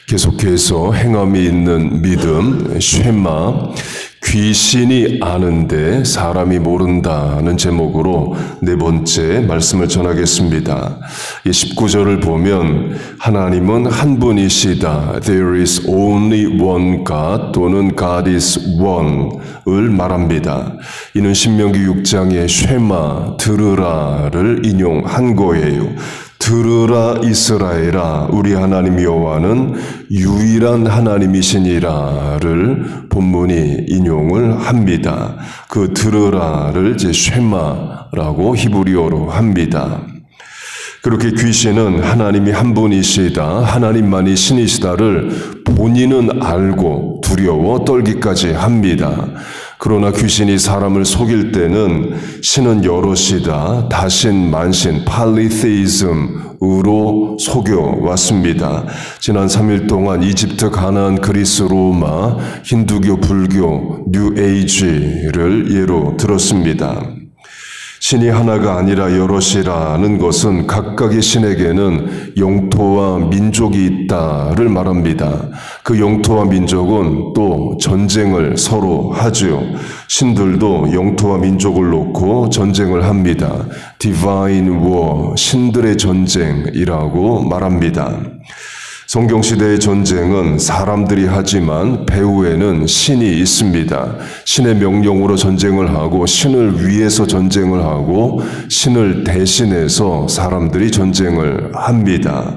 계속해서 행함이 있는 믿음, 쉐마, 귀신이 아는데 사람이 모른다는 제목으로 네 번째 말씀을 전하겠습니다. 19절을 보면 하나님은 한 분이시다. There is only one God 또는 God is one을 말합니다. 이는 신명기 6장의 쉐마, 들으라를 인용한 거예요. 들으라 이스라엘아, 우리 하나님 여호와는 유일한 하나님이시니라를 본문이 인용을 합니다. 그 들으라를 이제 쉐마라고 히브리어로 합니다. 그렇게 귀신은 하나님이 한 분이시다, 하나님만이 신이시다를 본인은 알고 두려워 떨기까지 합니다. 그러나 귀신이 사람을 속일 때는 신은 여럿이다, 다신, 만신, 팔리테이즘으로 속여왔습니다. 지난 3일 동안 이집트, 가나안, 그리스, 로마, 힌두교, 불교, 뉴에이지를 예로 들었습니다. 신이 하나가 아니라 여럿이라는 것은 각각의 신에게는 영토와 민족이 있다를 말합니다. 그 영토와 민족은 또 전쟁을 서로 하죠. 신들도 영토와 민족을 놓고 전쟁을 합니다. Divine War, 신들의 전쟁이라고 말합니다. 성경시대의 전쟁은 사람들이 하지만 배후에는 신이 있습니다. 신의 명령으로 전쟁을 하고 신을 위해서 전쟁을 하고 신을 대신해서 사람들이 전쟁을 합니다.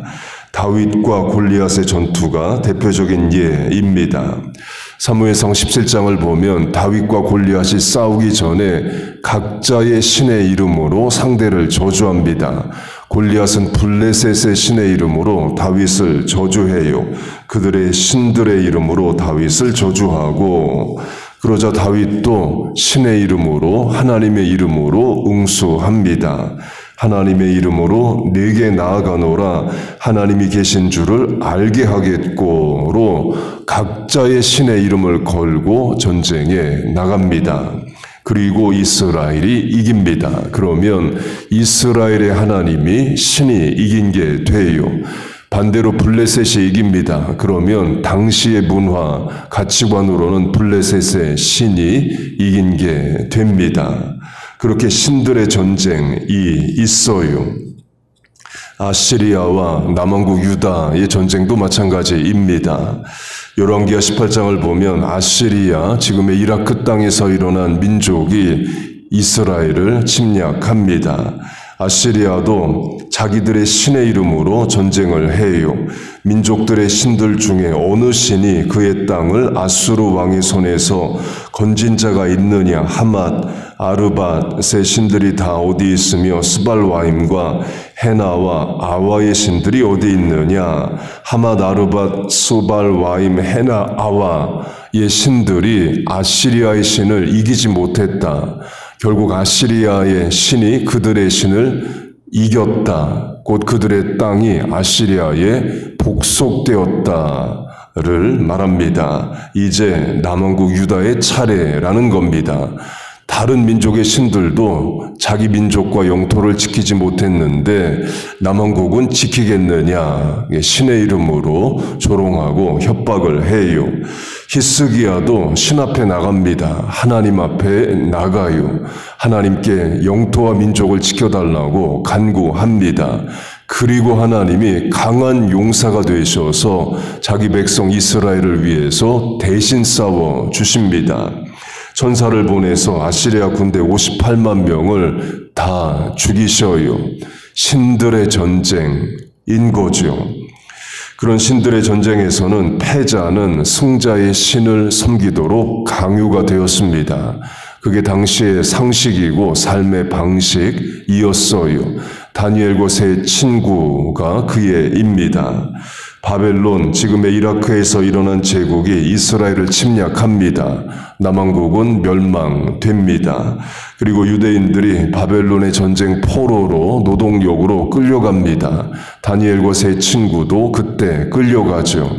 다윗과 골리앗의 전투가 대표적인 예입니다. 사무엘상 17장을 보면 다윗과 골리앗이 싸우기 전에 각자의 신의 이름으로 상대를 저주합니다. 골리앗은 블레셋의 신의 이름으로 다윗을 저주해요. 그들의 신들의 이름으로 다윗을 저주하고, 그러자 다윗도 신의 이름으로, 하나님의 이름으로 응수합니다. 하나님의 이름으로 내게 나아가노라, 하나님이 계신 줄을 알게 하겠고로 각자의 신의 이름을 걸고 전쟁에 나갑니다. 그리고 이스라엘이 이깁니다. 그러면 이스라엘의 하나님이 신이 이긴 게 돼요. 반대로 블레셋이 이깁니다. 그러면 당시의 문화, 가치관으로는 블레셋의 신이 이긴 게 됩니다. 그렇게 신들의 전쟁이 있어요. 아시리아와 남왕국 유다의 전쟁도 마찬가지입니다. 열왕기하 18장을 보면 아시리아, 지금의 이라크 땅에서 일어난 민족이 이스라엘을 침략합니다. 아시리아도 자기들의 신의 이름으로 전쟁을 해요. 민족들의 신들 중에 어느 신이 그의 땅을 아수르 왕의 손에서 건진 자가 있느냐? 하맛, 아르밧의 신들이 다 어디 있으며 스발와임과 헤나와 아와의 신들이 어디 있느냐? 하맛, 아르밧, 스발와임, 헤나, 아와의 신들이 아시리아의 신을 이기지 못했다. 결국 아시리아의 신이 그들의 신을 이겼다. 곧 그들의 땅이 아시리아에 복속되었다를 말합니다. 이제 남왕국 유다의 차례라는 겁니다. 다른 민족의 신들도 자기 민족과 영토를 지키지 못했는데 남왕국은 지키겠느냐? 신의 이름으로 조롱하고 협박을 해요. 히스기야도 신 앞에 나갑니다. 하나님 앞에 나가요. 하나님께 영토와 민족을 지켜달라고 간구합니다. 그리고 하나님이 강한 용사가 되셔서 자기 백성 이스라엘을 위해서 대신 싸워 주십니다. 천사를 보내서 아시리아 군대 58만 명을 다 죽이셔요. 신들의 전쟁인 거죠. 그런 신들의 전쟁에서는 패자는 승자의 신을 섬기도록 강요가 되었습니다. 그게 당시의 상식이고 삶의 방식이었어요. 다니엘과 세 친구가 그의입니다. 바벨론, 지금의 이라크에서 일어난 제국이 이스라엘을 침략합니다. 남왕국은 멸망됩니다. 그리고 유대인들이 바벨론의 전쟁 포로로 노동력으로 끌려갑니다. 다니엘과 세 친구도 그때 끌려가죠.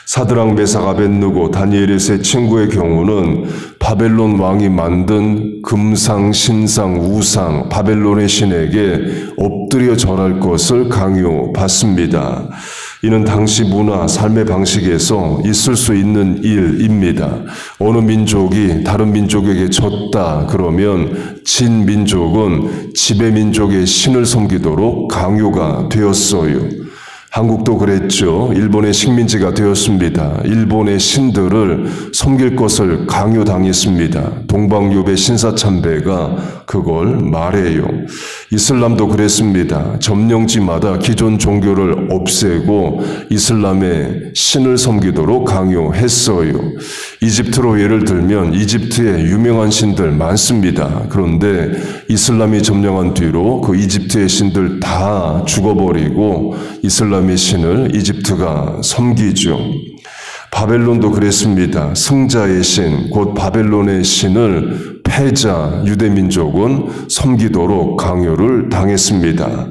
사드락, 메삭, 아벳느고, 다니엘의 세 친구의 경우는 바벨론 왕이 만든 금상, 신상, 우상, 바벨론의 신에게 엎드려 절할 것을 강요받습니다. 이는 당시 문화, 삶의 방식에서 있을 수 있는 일입니다. 어느 민족이 다른 민족에게 졌다 그러면 진 민족은 지배 민족의 신을 섬기도록 강요가 되었어요. 한국도 그랬죠. 일본의 식민지가 되었습니다. 일본의 신들을 섬길 것을 강요당했습니다. 동방요배 신사참배가 그걸 말해요. 이슬람도 그랬습니다. 점령지마다 기존 종교를 없애고 이슬람의 신을 섬기도록 강요했어요. 이집트로 예를 들면 이집트에 유명한 신들 많습니다. 그런데 이슬람이 점령한 뒤로 그 이집트의 신들 다 죽어버리고 이슬람의 신을 이집트가 섬기죠. 바벨론도 그랬습니다. 승자의 신, 곧 바벨론의 신을 패자 유대민족은 섬기도록 강요를 당했습니다.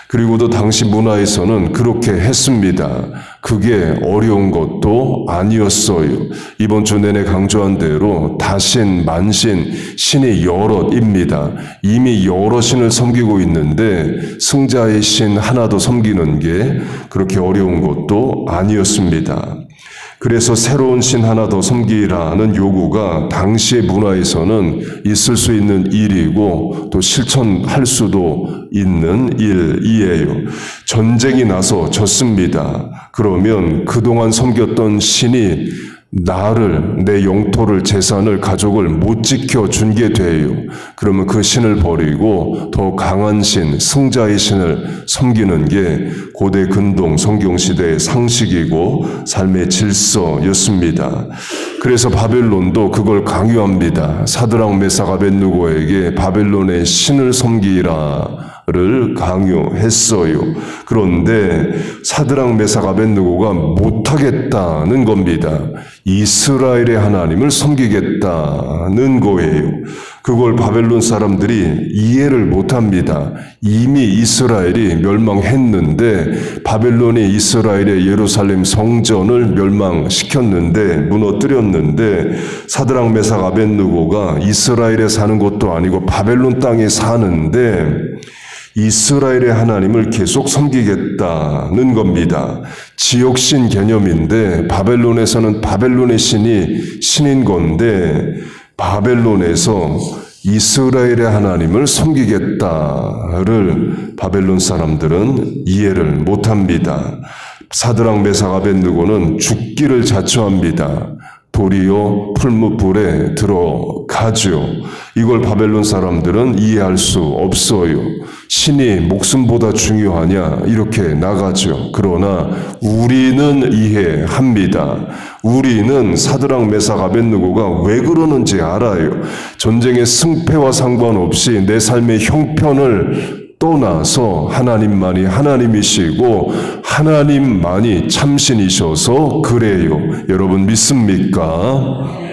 그리고도 당시 문화에서는 그렇게 했습니다. 그게 어려운 것도 아니었어요. 이번 주 내내 강조한 대로 다신, 만신, 신이 여럿입니다. 이미 여러 신을 섬기고 있는데 승자의 신 하나도 섬기는 게 그렇게 어려운 것도 아니었습니다. 그래서 새로운 신 하나 더 섬기라는 요구가 당시의 문화에서는 있을 수 있는 일이고 또 실천할 수도 있는 일이에요. 전쟁이 나서 졌습니다. 그러면 그동안 섬겼던 신이 나를, 내 영토를, 재산을, 가족을 못 지켜준 게 돼요. 그러면 그 신을 버리고 더 강한 신, 승자의 신을 섬기는 게 고대 근동 성경시대의 상식이고 삶의 질서였습니다. 그래서 바벨론도 그걸 강요합니다. 사드락, 메삭, 아벳느고에게 바벨론의 신을 섬기라 를 강요했어요. 그런데 사드락, 메삭, 아벳느고가 못하겠다는 겁니다. 이스라엘의 하나님을 섬기겠다는 거예요. 그걸 바벨론 사람들이 이해를 못합니다. 이미 이스라엘이 멸망했는데 바벨론이 이스라엘의 예루살렘 성전을 멸망시켰는데 무너뜨렸는데 사드락, 메삭, 아벳느고가 이스라엘에 사는 것도 아니고 바벨론 땅에 사는데 이스라엘의 하나님을 계속 섬기겠다는 겁니다. 지역신 개념인데 바벨론에서는 바벨론의 신이 신인 건데 바벨론에서 이스라엘의 하나님을 섬기겠다를 바벨론 사람들은 이해를 못합니다. 사드락, 메삭, 아벳느고는 죽기를 자처합니다. 도리어 풀무불에 들어가죠. 이걸 바벨론 사람들은 이해할 수 없어요. 신이 목숨보다 중요하냐 이렇게 나가죠. 그러나 우리는 이해합니다. 우리는 사드락, 메삭, 아벳느고가 왜 그러는지 알아요. 전쟁의 승패와 상관없이 내 삶의 형편을 떠나서 하나님만이 하나님이시고 하나님만이 참신이셔서 그래요. 여러분 믿습니까?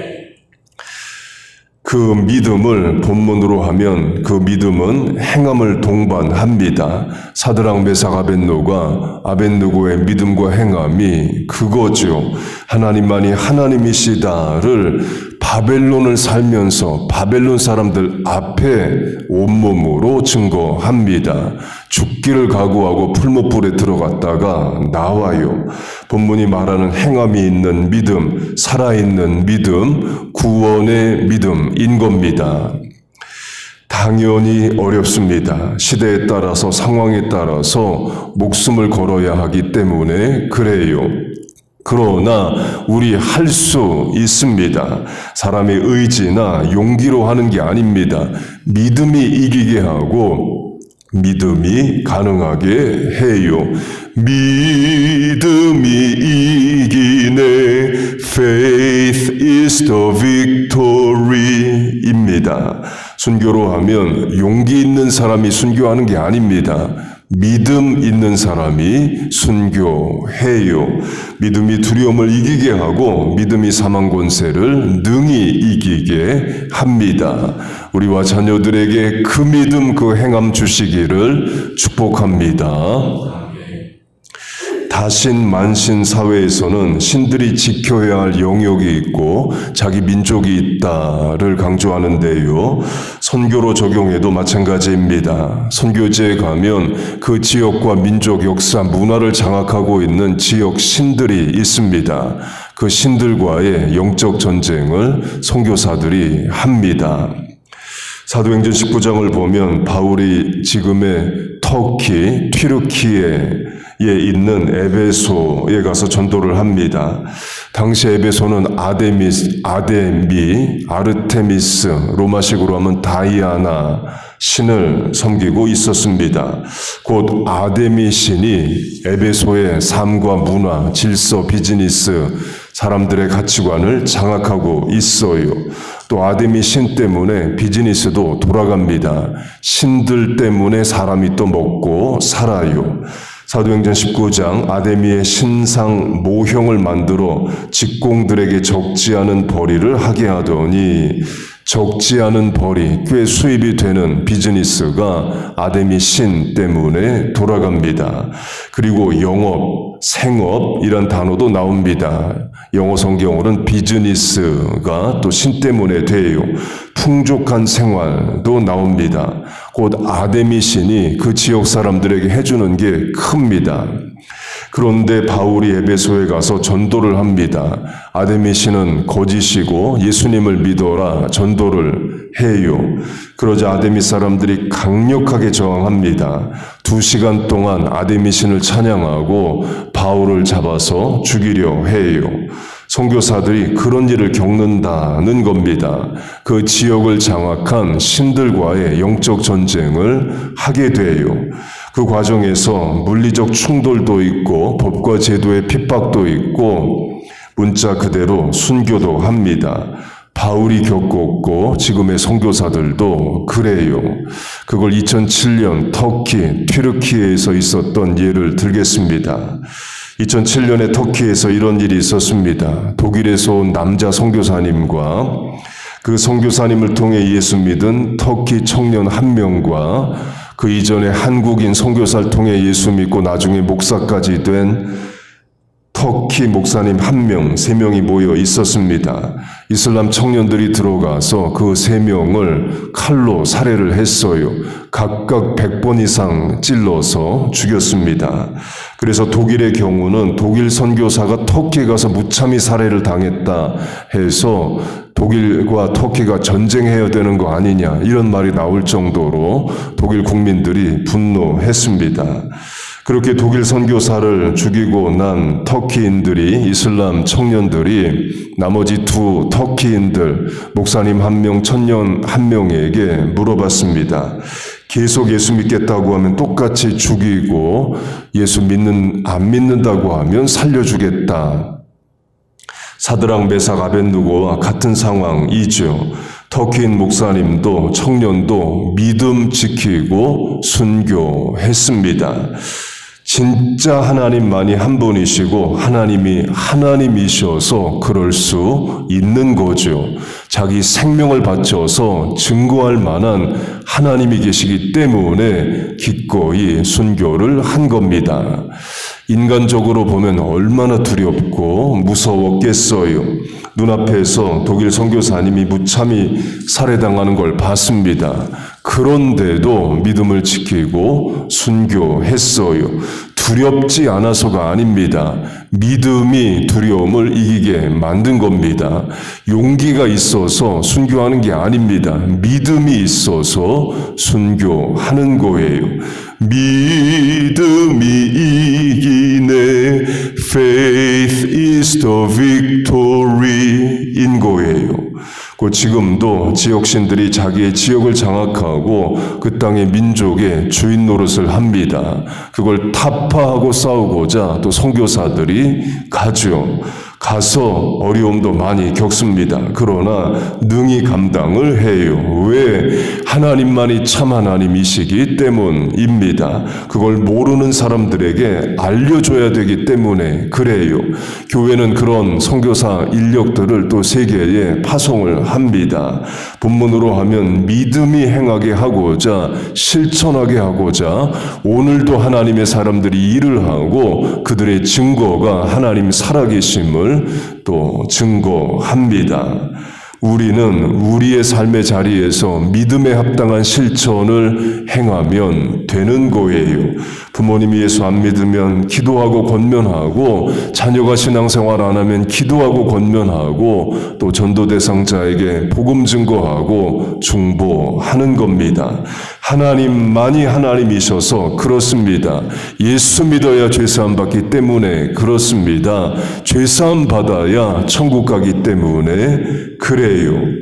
그 믿음을 본문으로 하면 그 믿음은 행함을 동반합니다. 사드락, 메삭, 아벳느고의 믿음과 행함이 그거죠. 하나님만이 하나님이시다를 바벨론을 살면서 바벨론 사람들 앞에 온몸으로 증거합니다. 죽기를 각오하고 풀무불에 들어갔다가 나와요. 본문이 말하는 행함이 있는 믿음, 살아있는 믿음, 구원의 믿음인 겁니다. 당연히 어렵습니다. 시대에 따라서 상황에 따라서 목숨을 걸어야 하기 때문에 그래요. 그러나 우리 할 수 있습니다. 사람의 의지나 용기로 하는 게 아닙니다. 믿음이 이기게 하고 믿음이 가능하게 해요. 믿음이 이기네. Faith is the victory 입니다. 순교로 하면 용기 있는 사람이 순교하는 게 아닙니다. 믿음 있는 사람이 순교해요. 믿음이 두려움을 이기게 하고 믿음이 사망 권세를 능히 이기게 합니다. 우리와 자녀들에게 그 믿음, 그 행함 주시기를 축복합니다. 다신 만신 사회에서는 신들이 지켜야 할 영역이 있고 자기 민족이 있다를 강조하는데요. 선교로 적용해도 마찬가지입니다. 선교지에 가면 그 지역과 민족, 역사, 문화를 장악하고 있는 지역 신들이 있습니다. 그 신들과의 영적 전쟁을 선교사들이 합니다. 사도행전 19장을 보면 바울이 지금의 터키, 튀르키예에 있는 에베소에 가서 전도를 합니다. 당시 에베소는 아르테미스, 로마식으로 하면 다이아나 신을 섬기고 있었습니다. 곧 아데미 신이 에베소의 삶과 문화, 질서, 비즈니스, 사람들의 가치관을 장악하고 있어요. 또 아데미 신 때문에 비즈니스도 돌아갑니다. 신들 때문에 사람이 또 먹고 살아요. 사도행전 19장 아데미의 신상 모형을 만들어 직공들에게 적지 않은 벌이를 하게 하더니 적지 않은 벌이 꽤 수입이 되는 비즈니스가 아데미 신 때문에 돌아갑니다. 그리고 영업, 생업 이란 단어도 나옵니다. 영어 성경으로는 비즈니스가 또 신 때문에 돼요. 풍족한 생활도 나옵니다. 곧 아데미 신이 그 지역 사람들에게 해주는 게 큽니다. 그런데 바울이 에베소에 가서 전도를 합니다. 아데미 신은 거짓이고 예수님을 믿어라 전도를 해요. 그러자 아데미 사람들이 강력하게 저항합니다. 2시간 동안 아데미 신을 찬양하고 바울을 잡아서 죽이려 해요. 선교사들이 그런 일을 겪는다는 겁니다. 그 지역을 장악한 신들과의 영적 전쟁을 하게 돼요. 그 과정에서 물리적 충돌도 있고 법과 제도의 핍박도 있고 문자 그대로 순교도 합니다. 바울이 겪었고 지금의 선교사들도 그래요. 그걸 2007년 터키, 튀르키예에서 있었던 예를 들겠습니다. 2007년에 터키에서 이런 일이 있었습니다. 독일에서 온 남자 선교사님과 그 선교사님을 통해 예수 믿은 터키 청년 한 명과 그 이전에 한국인 선교사를 통해 예수 믿고 나중에 목사까지 된 터키 목사님 1명, 3명이 모여 있었습니다. 이슬람 청년들이 들어가서 그 3명을 칼로 살해를 했어요. 각각 100번 이상 찔러서 죽였습니다. 그래서 독일의 경우는 독일 선교사가 터키에 가서 무참히 살해를 당했다 해서 독일과 터키가 전쟁해야 되는 거 아니냐 이런 말이 나올 정도로 독일 국민들이 분노했습니다. 그렇게 독일 선교사를 죽이고 난 터키인들이 이슬람 청년들이 나머지 2 터키인들 목사님 1명, 청년 1명에게 물어봤습니다. 계속 예수 믿겠다고 하면 똑같이 죽이고 안 믿는다고 하면 살려주겠다. 사드락, 메삭, 아벳느고와 같은 상황이죠. 터키인 목사님도 청년도 믿음 지키고 순교했습니다. 진짜 하나님만이 한 분이시고 하나님이 하나님이셔서 그럴 수 있는 거죠. 자기 생명을 바쳐서 증거할 만한 하나님이 계시기 때문에 기꺼이 순교를 한 겁니다. 인간적으로 보면 얼마나 두렵고 무서웠겠어요. 눈앞에서 독일 선교사님이 무참히 살해당하는 걸 봤습니다. 그런데도 믿음을 지키고 순교했어요. 두렵지 않아서가 아닙니다. 믿음이 두려움을 이기게 만든 겁니다. 용기가 있어서 순교하는 게 아닙니다. 믿음이 있어서 순교하는 거예요. 믿음이 이기네. Faith is the victory 인 거예요. 지금도 지역신들이 자기의 지역을 장악하고 그 땅의 민족의 주인 노릇을 합니다. 그걸 타파하고 싸우고자 또 선교사들이 가죠. 가서 어려움도 많이 겪습니다. 그러나 능히 감당을 해요. 왜? 하나님만이 참 하나님이시기 때문입니다. 그걸 모르는 사람들에게 알려줘야 되기 때문에 그래요. 교회는 그런 선교사 인력들을 또 세계에 파송을 합니다. 본문으로 하면 믿음이 행하게 하고자, 실천하게 하고자 오늘도 하나님의 사람들이 일을 하고 그들의 증거가 하나님 살아계심을 또 증거합니다. 우리는 우리의 삶의 자리에서 믿음에 합당한 실천을 행하면 되는 거예요. 부모님이 예수 안 믿으면 기도하고 권면하고, 자녀가 신앙생활 안 하면 기도하고 권면하고, 또 전도 대상자에게 복음 증거하고 중보하는 겁니다. 하나님만이 하나님이셔서 그렇습니다. 예수 믿어야 죄사함 받기 때문에 그렇습니다. 죄사함 받아야 천국 가기 때문에 그래요.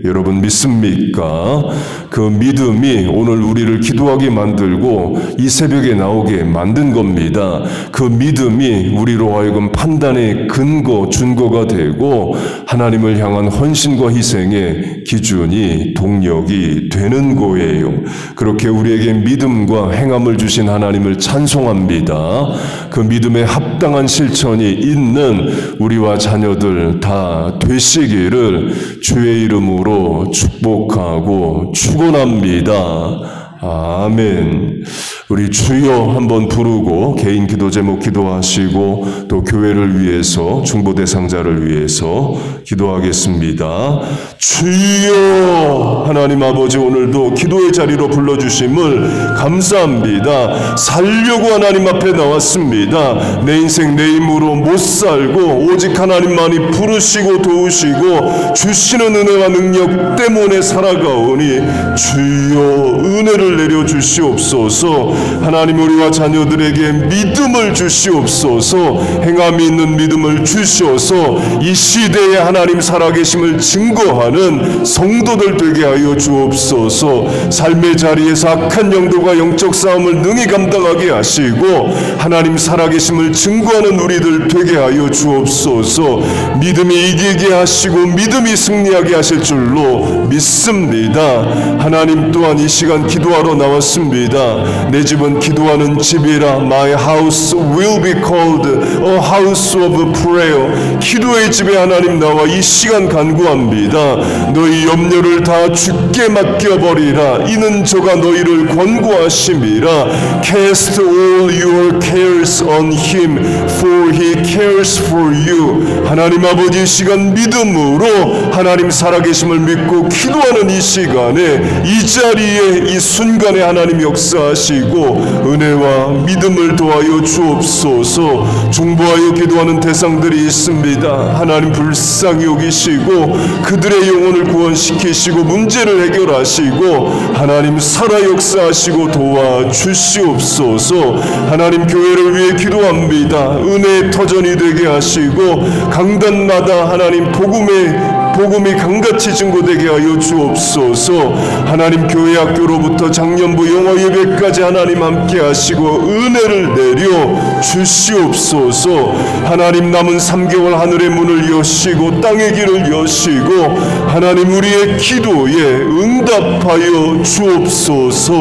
여러분 믿습니까? 그 믿음이 오늘 우리를 기도하게 만들고 이 새벽에 나오게 만든 겁니다. 그 믿음이 우리로 하여금 판단의 근거, 준거가 되고 하나님을 향한 헌신과 희생의 기준이 동력이 되는 거예요. 그렇게 우리에게 믿음과 행함을 주신 하나님을 찬송합니다. 그 믿음에 합당한 실천이 있는 우리와 자녀들 다 되시기를 주의 이름으로 축복하고 축원합니다. 아멘. 우리 주여 한번 부르고 개인 기도 제목 기도하시고 또 교회를 위해서, 중보 대상자를 위해서 기도하겠습니다. 주여, 하나님 아버지, 오늘도 기도의 자리로 불러주심을 감사합니다. 살려고 하나님 앞에 나왔습니다. 내 인생 내 힘으로 못 살고 오직 하나님만이 부르시고 도우시고 주시는 은혜와 능력 때문에 살아가오니 주여 은혜를 내려주시옵소서. 하나님, 우리와 자녀들에게 믿음을 주시옵소서. 행함이 있는 믿음을 주셔서 이 시대에 하나님 살아계심을 증거하는 성도들 되게 하여 주옵소서. 삶의 자리에서 악한 영들과 영적 싸움을 능히 감당하게 하시고 하나님 살아계심을 증거하는 우리들 되게 하여 주옵소서. 믿음이 이기게 하시고 믿음이 승리하게 하실 줄로 믿습니다. 하나님 또한 이 시간 기도하러 나왔습니다. 내 집은 기도하는 집이라. My house will be called a house of prayer. 기도의 집에 하나님 나와 이 시간 간구합니다. 너희 염려를 다 주께 맡겨버리라. 이는 저가 너희를 권고하심이라. Cast all your cares on him, for he cares for you. 하나님 아버지, 이 시간 믿음으로 하나님 살아계심을 믿고 기도하는 이 시간에, 이 자리에, 이 순간에 하나님 역사하시고 은혜와 믿음을 도하여 주옵소서. 중보하여 기도하는 대상들이 있습니다. 하나님 불쌍히 여기시고 그들의 영혼을 구원시키시고 문제를 해결하시고 하나님 살아 역사하시고 도와주시옵소서. 하나님 교회를 위해 기도합니다. 은혜의 터전이 되게 하시고 강단마다 하나님 복음이 강같이 증거되게 하여 주옵소서. 하나님 교회 학교로부터 작년부 영어 예배까지 하나님 함께 하시고 은혜를 내려 주시옵소서. 하나님 남은 3개월 하늘의 문을 여시고 땅의 길을 여시고 하나님 우리의 기도에 응답하여 주옵소서.